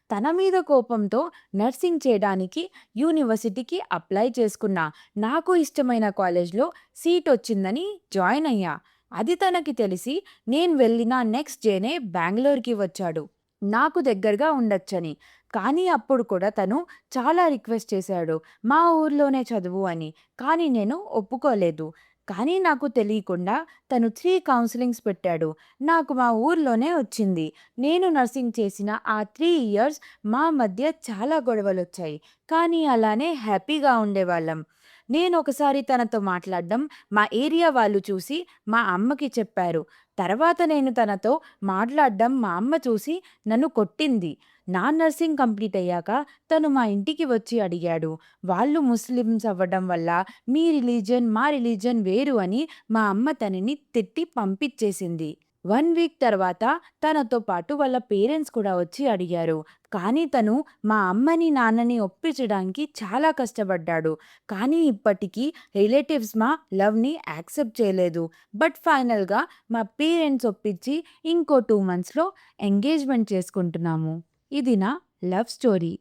తన మీద కోపంతో నర్సింగ్ చేయడానికి యూనివర్సిటీకి అప్లై చేసుకున్నా. నాకు ఇష్టమైన కాలేజ్‌లో సీట్ వచ్చిందని జాయిన్ అయ్యా. అది తనకి తెలిసి నేను వెళ్ళిన నెక్స్ట్ డేనే బెంగుళూరుకి వచ్చాడు. నాకు దగ్గరగా ఉండొచ్చని. కానీ అప్పుడు కూడా తను చాలా రిక్వెస్ట్ చేశాడు. మా ఊర్లోనే చదువు అని. కానీ నేను ఒప్పుకోలేదు. కానీ నాకు తెలియకుండా తను 3 కౌన్సెలింగ్స్ పెట్టాడు. నాకు మా ఊర్లోనే వచ్చింది. నేను నర్సింగ్ చేసిన ఆ 3 ఇయర్స్ మా మధ్య చాలా గొడవలొచ్చాయి. కానీ అలానే హ్యాపీగా ఉండేవాళ్ళం. నేనొకసారి తనతో మాట్లాడడం మా ఏరియా వాళ్ళు చూసి మా అమ్మకి చెప్పారు. తర్వాత నేను తనతో మాట్లాడడం మా అమ్మ చూసి నన్ను కొట్టింది. నా నర్సింగ్ కంప్లీట్ అయ్యాక తను మా ఇంటికి వచ్చి అడిగాడు. వాళ్ళు ముస్లిమ్స్ అవ్వడం వల్ల మీ రిలీజియన్, మా రిలీజియన్ వేరు అని మా అమ్మ తనని తిట్టి పంపించేసింది. 1 వీక్ తర్వాత తనతో పాటు వాళ్ళ పేరెంట్స్ కూడా వచ్చి అడిగారు. కానీ తను మా అమ్మని, నాన్నని ఒప్పించడానికి చాలా కష్టపడ్డాడు. కానీ ఇప్పటికీ రిలేటివ్స్ మా లవ్‌ని యాక్సెప్ట్ చేయలేదు. బట్ ఫైనల్‌గా మా పేరెంట్స్ ఒప్పించి ఇంకో 2 మంత్స్‌లో ఎంగేజ్‌మెంట్ చేసుకుంటున్నాము. ఇది నా లవ్ స్టోరీ.